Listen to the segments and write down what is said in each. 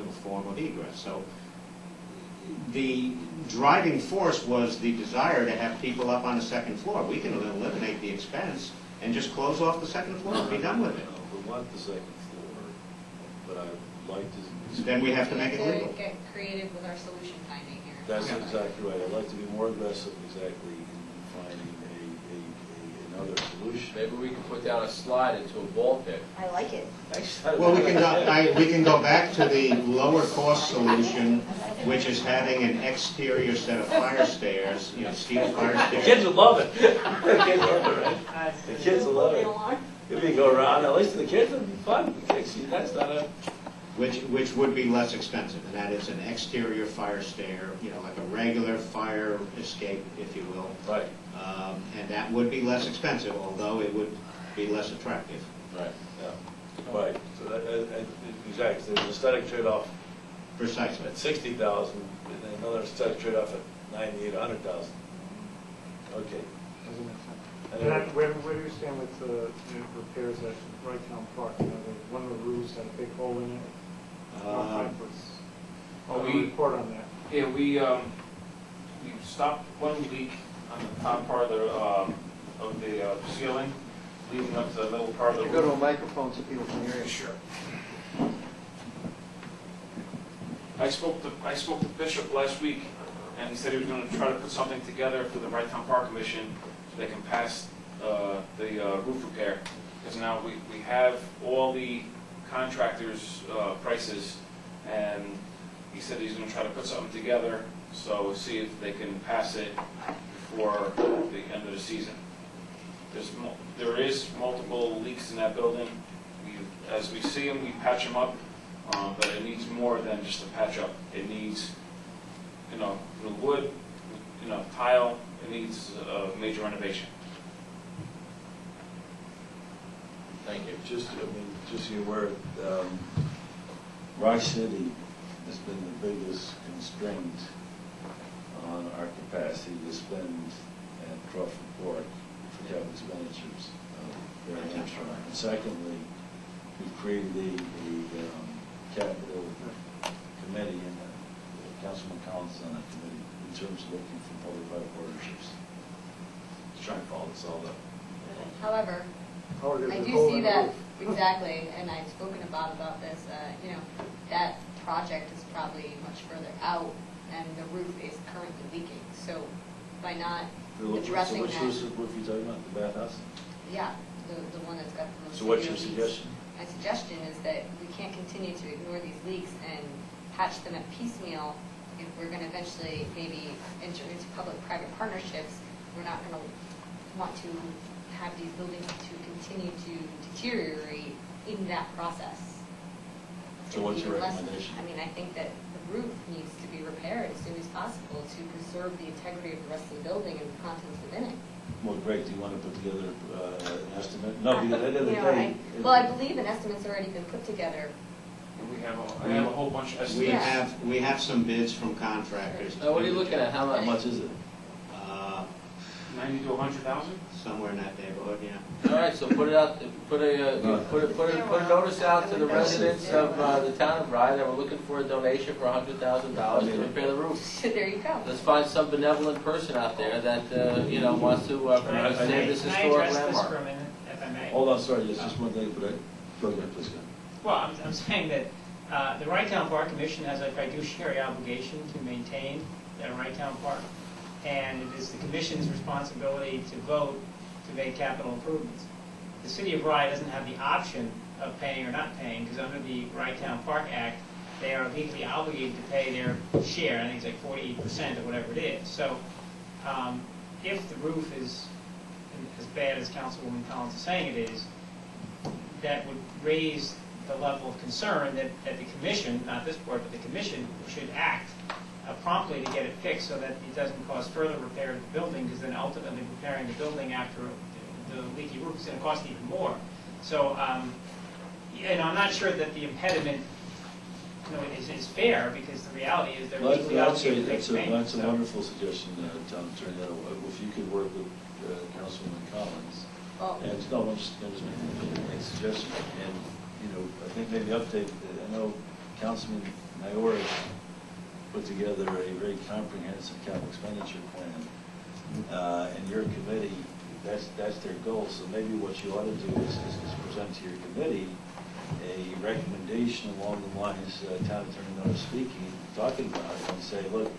acceptable form of egress. So the driving force was the desire to have people up on the second floor. We can eliminate the expense and just close off the second floor and be done with it. We want the second floor, but I'd like to... Then we have to make it legal. Get creative with our solution finding here. That's exactly right. I'd like to be more aggressive exactly in finding another solution. Maybe we can put down a slide into a ball pit. I like it. Well, we can go back to the lower cost solution, which is having an exterior set of fire stairs, you know, steel fire The stairs. kids will love it. The kids love it, right? The kids will love it. If we go around, at least for the kids, it'll be fun. That's not a... Which would be less expensive, and that is an exterior fire stair, you know, like a regular fire escape, if you will. Right. And that would be less expensive, although it would be less attractive. Right, yeah. Right. So that, exactly. There's an aesthetic trade-off Precisely. at 60,000, and another aesthetic trade-off at 98, 100,000. Okay. Doesn't make sense. Anyway. And where do you stand with the repairs at Wright Town Park? You know, one of the roofs had a big hole in it. We report on that. Yeah, we stopped one leak on the top part of the ceiling, leading up to the middle part of the You roof. go to a microphone so people can hear you. Sure. I spoke to Bishop last week, and he said he was going to try to put something together for the Wright Town Park Commission so they can pass the roof repair. Because now we have all the contractors' prices, and he said he's going to try to put something together, so we'll see if they can pass it before the end of the season. There is multiple leaks in that building. As we see them, we patch them up, but it needs more than just a patch up. It needs, you know, the wood, you know, tile. It needs a major renovation. Thank you. Just so you're aware, Rock City has been the biggest constraint on our capacity to spend at Crawford Park for capital expenditures very natural. And secondly, we've created a capital committee, and Councilman Collins is on that committee in terms of looking for public-private partnerships. Let's try and follow this all up. However, Oh, there's I a do hole see in the that, roof. exactly, and I've spoken about this, you know, that project is probably much further out, and the roof is currently leaking, so by not addressing So which that, roof are you talking about, the bathhouse? yeah, the one that's got the most So what's severe your leaks. suggestion? My suggestion is that we can't continue to ignore these leaks and patch them at piecemeal. If we're going to eventually maybe enter into public-private partnerships, we're not going to want to have these buildings to continue to deteriorate in that process. So what's your Even less- recommendation? I mean, I think that the roof needs to be repaired as soon as possible to preserve the integrity of the rest of the building and the contents within it. Well, Greg, do you want to put together an estimate? No, because at the end of the You know, day... well, I believe an estimate's already been put together. And I have a whole bunch of estimates. We have some bids from contractors. What are you looking at? How How much? much is it? 90 to 100,000. Somewhere in that neighborhood, yeah. All right, so put it out, put a notice out to the residents of the town of Rye that we're looking for a donation for $100,000 to repair the roof. There you go. Let's find some benevolent person out there that, you know, wants to save this historic Can I address this landmark. for a minute, if I may? Hold on, sorry, just one thing, but go ahead, please go. Well, I'm saying that the Wright Town Park Commission has a fiduciary obligation to maintain the Wright Town Park, and it is the commission's responsibility to vote to make capital improvements. The city of Rye doesn't have the option of paying or not paying, because under the Wright Town Park Act, they are legally obligated to pay their share. I think it's like 48% or whatever it is. So if the roof is as bad as Councilwoman Collins is saying it is, that would raise the level of concern that the commission, not this board, but the commission should act promptly to get it fixed so that it doesn't cause further repair to the building, because then ultimately repairing the building after the leaky roof is going to cost even more. So, and I'm not sure that the impediment is fair, because the reality is they're legally obligated to fix maintenance. That's a wonderful suggestion, Tom, turn that over. If you could work with Councilwoman Collins. Well, And I'm just make a suggestion, and, you know, I think maybe update, I know Councilman Iora put together a very comprehensive capital expenditure plan, and your committee, that's their goal. So maybe what you ought to do is present to your committee a recommendation along the lines Town Attorney Noah speaking, talking about, and say, look,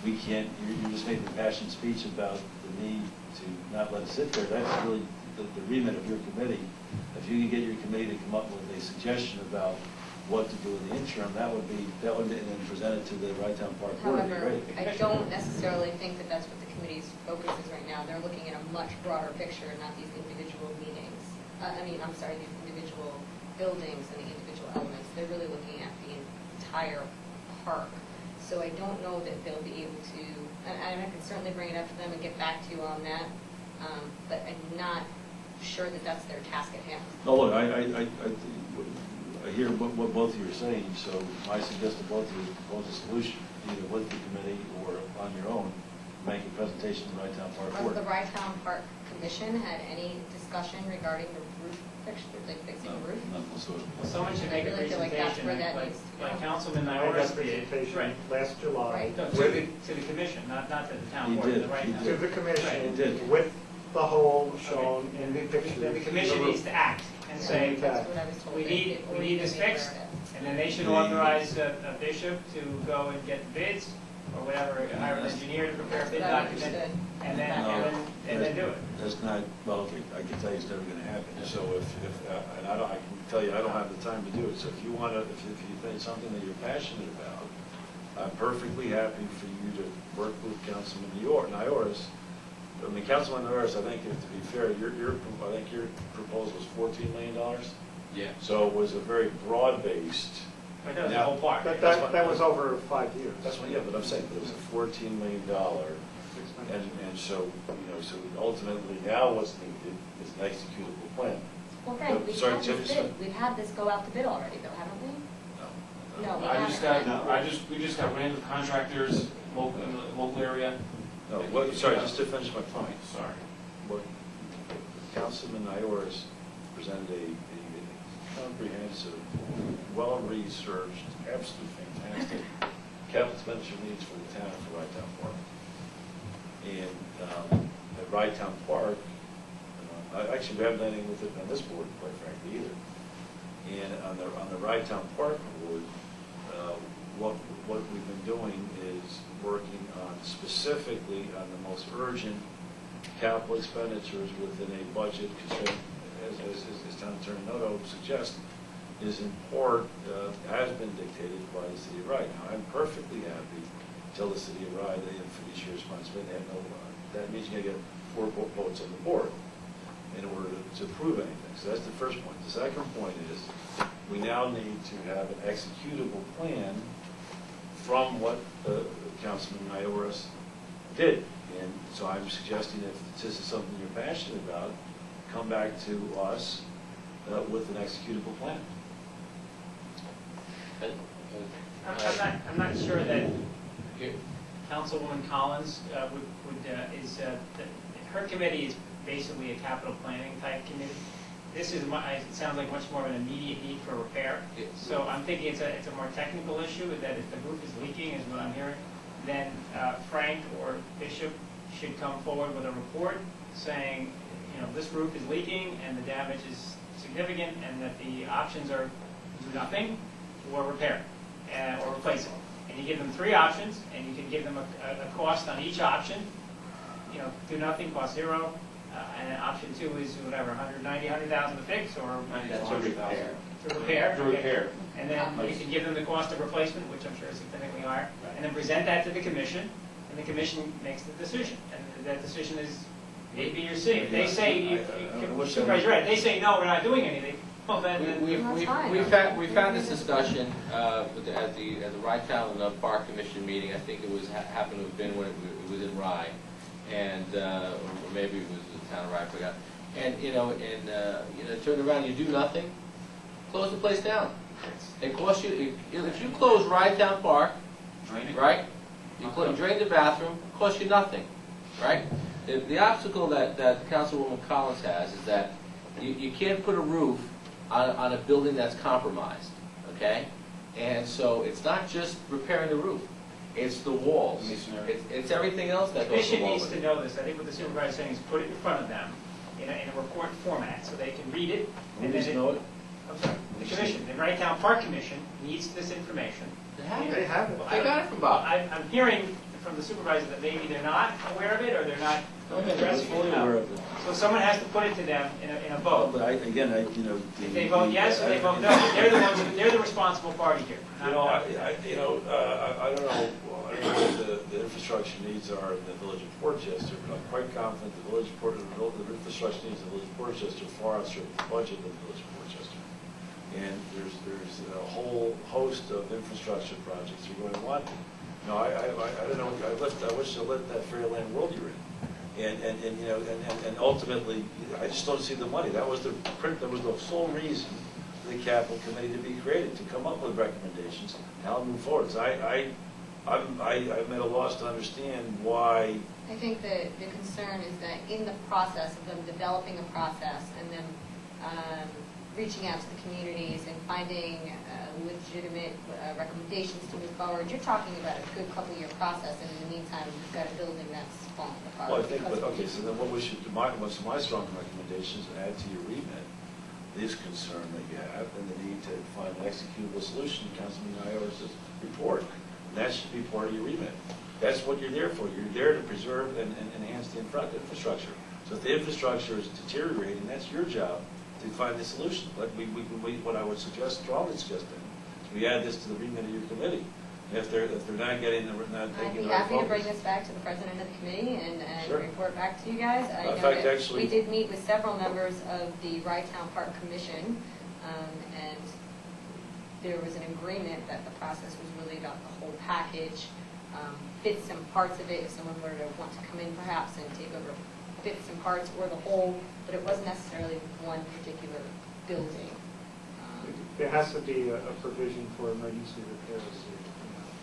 we can't, you just made the passionate speech about the need to not let it sit there. That's really the remit of your committee. If you can get your committee to come up with a suggestion about what to do in the interim, that would and then present it to the Right Town Park Board. However, I don't necessarily think that that's what the committee's focus is right now. They're looking at a much broader picture, not these individual meetings. These individual buildings and the individual elements. They're really looking at the entire park. So I don't know that they'll be able to, and I can certainly bring it up to them and get back to you on that, but I'm not sure that that's their task at hand. No, look, I hear what both of you are saying, so I suggest to both of you propose a solution, either with the committee or on your own, make a presentation to the Right Town Park Has Board. the Right Town Park Commission had any discussion regarding the roof fixture, like fixing the roof? None whatsoever. Well, someone should make a I really feel like that's presentation, where that like needs to go. like Councilman I had Ioris that did. presentation Right. last July. Right. No, to the commission, not to the town He board, to did, the Right he Town. To the He commission, did. with the hole shown in the picture. The commission needs to act and say, That's what I was told. we need this fixed, and then they should authorize a bishop to go and get bids, or whatever, hire an engineer to prepare a That's bid what I document, understood. and then do it. That's not, well, okay, I can tell you it's never gonna happen. So and I can tell you, I don't have the time to do it. So if you wanna, if you think something that you're passionate about, I'm perfectly happy for you to work with Councilman Ioris. I mean, Councilman Ioris, I think, to be fair, I think your proposal was $14 million. Yeah. So it was a very broad-based. But that was the whole park. That was over 5 years. That's what, yeah, but I'm saying, but it was a $14 million. And so, so ultimately now what's needed is an executable plan. Well, Frank, we've Sorry, had Jim, this bid, we've had this go out to bid already though, haven't we? No, we haven't. We just got random contractors local, in the local area. No, what, sorry, just to finish my point. Sorry. What Councilman Ioris presented a comprehensive, well-researched, absolutely fantastic capital expenditure needs for the town for Right Town Park. And at Right Town Park, actually we haven't done anything with it on this board, quite frankly, either. And on the Right Town Park board, what we've been doing is working on specifically on the most urgent capital expenditures within a budget constraint, as Town Attorney Noto suggests, is in part, has been dictated by the City of Rye. Now, I'm perfectly happy to tell the City of Rye they have fiduciary responsibility. They have no, that means you're going to get 4 votes on the board in order to approve anything. So that's the first point. The second point is we now need to have an executable plan from what Councilman Ioris did. And so I'm suggesting if this is something you're passionate about, come back to us with an executable plan. I'm not sure that Councilwoman Collins her committee is basically a capital planning type committee. This is, it sounds like much more of an immediate need for repair. So I'm thinking it's a more technical issue, that if the roof is leaking, is what I'm hearing, then Frank or Bishop should come forward with a report saying, this roof is leaking and the damage is significant, and that the options are do nothing or repair or replace it. And you give them 3 options, and you can give them a cost on each option. Do nothing, cost 0. And option 2 is whatever, 100,000 to fix, or That's a repair. to repair. To repair. And then you can give them the cost of replacement, which I'm sure is significantly higher, and then present that to the commission, and the commission makes the decision. And that decision is A, B, or C. If they say, Supervisor's right, they say, no, we're not doing anything, well, then... We've had this discussion at the Rye Town Park Commission meeting. I think it was happened to have been when it was in Rye, and or maybe it was the town of Rye, I forgot. And turn around, you do nothing, close the place down. It costs you if you close Rye Town Park, right? You drain the bathroom, it costs you nothing, right? The obstacle that Councilwoman Collins has is that you can't put a roof on a building that's compromised, okay? And so it's not just repairing the roof, it's the walls, Masonry. it's everything else The that goes commission along needs with to it. know this. I think what the supervisor is saying is put it in front of them in a report format, so they can read it. Who And needs then to know it? I'm sorry, the commission, the Wright-Town Park Commission needs this information. They have They it. have it. They got it from Bob. I'm hearing from the supervisor that maybe they're not aware of it, or they're not Oh, yeah, they're addressing fully it aware enough. of it. So someone has to put it to them in a Well, vote. but again, If they vote yes or they vote no, they're the ones, they're the responsible party here. I don't know what the infrastructure needs are in the village of Portchester, but I'm quite confident the village of the infrastructure needs of the village of Portchester far outstrip the budget of the village of Portchester. And there's a whole host of infrastructure projects you're going to want. No, I don't know, I wish I lived in that fairyland world you're in. And ultimately, I just don't see the money. That was the sole reason for the capital committee to be created, to come up with recommendations, how to move forward. So I'm at a loss to understand why. I think the concern is that in the process of them developing a process and them reaching out to the communities and finding legitimate recommendations to move forward, you're talking about a good couple-year process, and in the meantime, you've got a building that's falling apart. Well, I think, because but, of okay, these- so then what we should do, what's my strong recommendations, add to your remit this concern that you have and the need to find an executable solution to Councilman Iowa's report. And that should be part of your remit. That's what you're there for. You're there to preserve and enhance the infrastructure. So if the infrastructure is deteriorating, that's your job to find the solution. But what I would suggest, strongly suggest, is we add this to the remit of your committee. And if they're not getting, not I'd taking be the right happy to bring focus. this back to the president of the committee and Sure. report back to you guys. I In know fact, that actually- we did meet with several members of the Wright-Town Park Commission, and there was an agreement that the process was really about the whole package, bits and parts of it, if someone were to want to come in perhaps and take over bits and parts or the whole, but it wasn't necessarily one particular building. There has to be a provision for emergency repairs.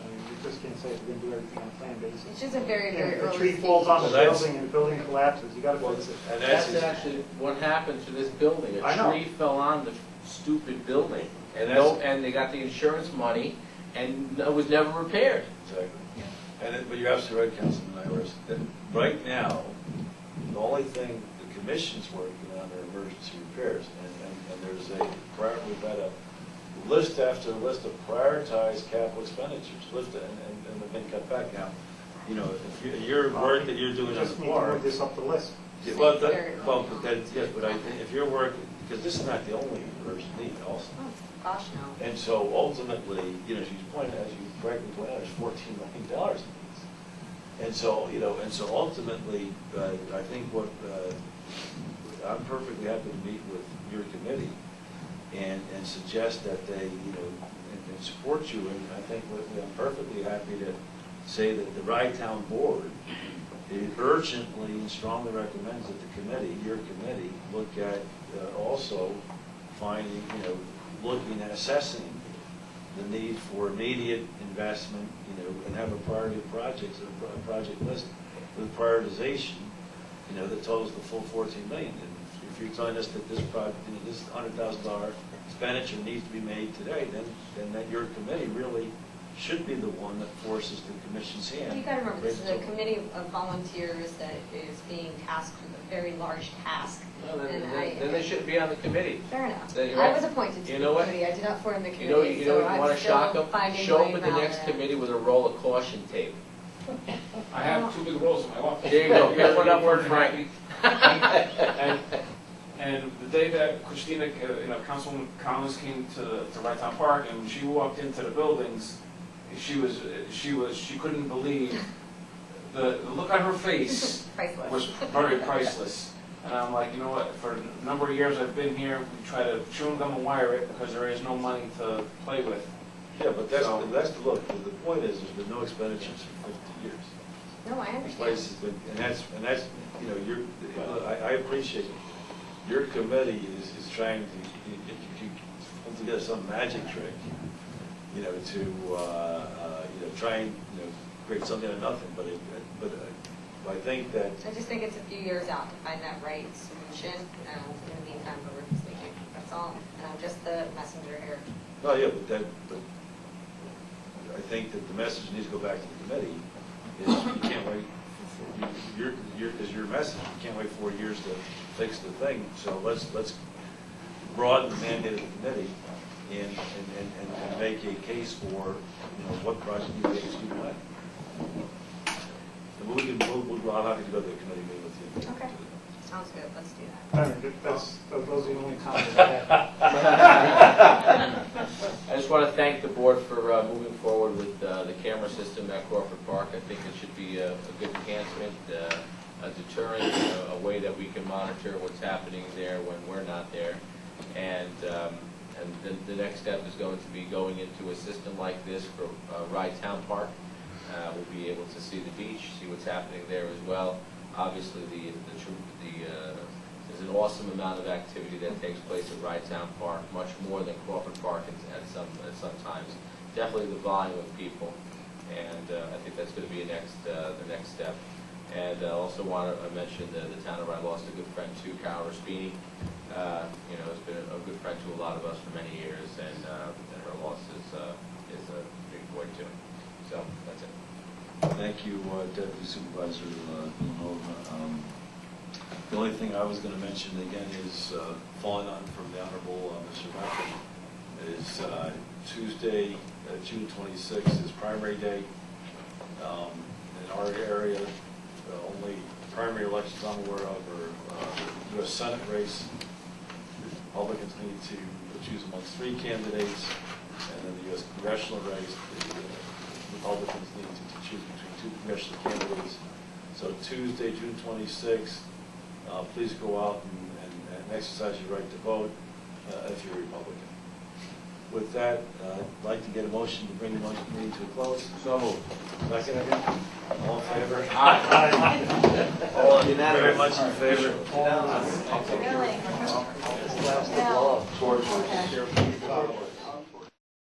I mean, you just can't say we're going to do everything on a plan basis. It's just a very, very If a early tree stage. falls on the Well, that's- building and the building collapses, you got to Well, fix it. and That's actually what happened to this building. I A know. tree fell on the stupid building. And And they got the insurance money, and it was never repaired. Exactly. But you're absolutely right, Councilman Ivers, that right now, the only thing the commission's working on are emergency repairs. And there's we've got a list after list of prioritized capital expenditures, and they've been cut back now. If your work that you're doing on Just the need to park. move this up the list. Yeah, well, but then, yes, but I think if you're working, because this is not the only urgent need also. Oh, gosh, no. And so ultimately, as you pointed, as you correctly pointed out, there's $14 million in these. And so ultimately, I think I'm perfectly happy to meet with your committee and suggest that they, and support you. And I think I'm perfectly happy to say that the Rye-Town Board urgently and strongly recommends that the committee, your committee, look at also finding, looking at assessing the need for immediate investment, and have a priority of projects, a project list with prioritization, that totals the full $14 million. And if you're telling us that this project, this $100,000 expenditure needs to be made today, then that your committee really should be the one that forces the commission's hand. You gotta remember, this is a committee of volunteers that is being tasked with a very large task. Well, And then they shouldn't be on the committee. Fair enough. Then you're I right. was appointed to You the know what? committee, I did not form the You committee, know, so you want I'm to shock still them? finding Show my them way at the around next that. committee with a roll of caution tape. I have two big rolls in my office. There you go, pick one up word Frank. And the day that Christina, Councilwoman Collins came to Wright-Town Park, and when she walked into the buildings, she couldn't believe the look on her face Priceless. was very priceless. And I'm like, you know what? For a number of years I've been here, we try to chewing gum and wire it because there is no money to play with. Yeah, but that's the look. The point is, there's been no expenditures for 50 years. No, I This understand. place has been, and that's, I appreciate it. Your committee is trying to put together some magic trick, to try and, create something out of nothing, but I think that, I just think it's a few years out to find that right solution. In the meantime, we're just thinking, that's all. And I'm just the messenger here. no, yeah, but think that the message needs to go back to the committee, is you can't wait, is your message, you can't wait 4 years to fix the thing, so let's broaden the mandate of the committee and make a case for, what project you think is due when. And I'll have to go to the committee meeting with you. Okay. Sounds good, let's do that. I mean, those are the only comments I have. I just want to thank the board for moving forward with the camera system at Crawford Park. I think it should be a good enhancement, a deterrent, a way that we can monitor what's happening there when we're not there. And the next step is going to be going into a system like this for Rye Town Park. We'll be able to see the beach, see what's happening there as well. Obviously, there's an awesome amount of activity that takes place at Rye Town Park, much more than Crawford Park at some times. Definitely the volume of people, and I think that's going to be the next step. And I also want to mention that the town of Rye lost a good friend too, Carol Raspini. Has been a good friend to a lot of us for many years, and her loss is a big void too. So that's it. Thank you, Deputy Supervisor Villanova. The only thing I was going to mention again is, following on from the Honorable Mr. Murphy, is Tuesday, June 26th is primary day. In our area, the only primary elections I'm aware of are the U.S. Senate race. Republicans need to choose amongst 3 candidates, and then the U.S. congressional race, the Republicans need to choose between 2 congressional candidates. So Tuesday, June 26th, please go out and exercise your right to vote if you're a Republican. With that, I'd like to get a motion to bring the meeting to a close. So moved. Second. All in favor? Aye. All very much in favor. Really? Last the blow up. Okay.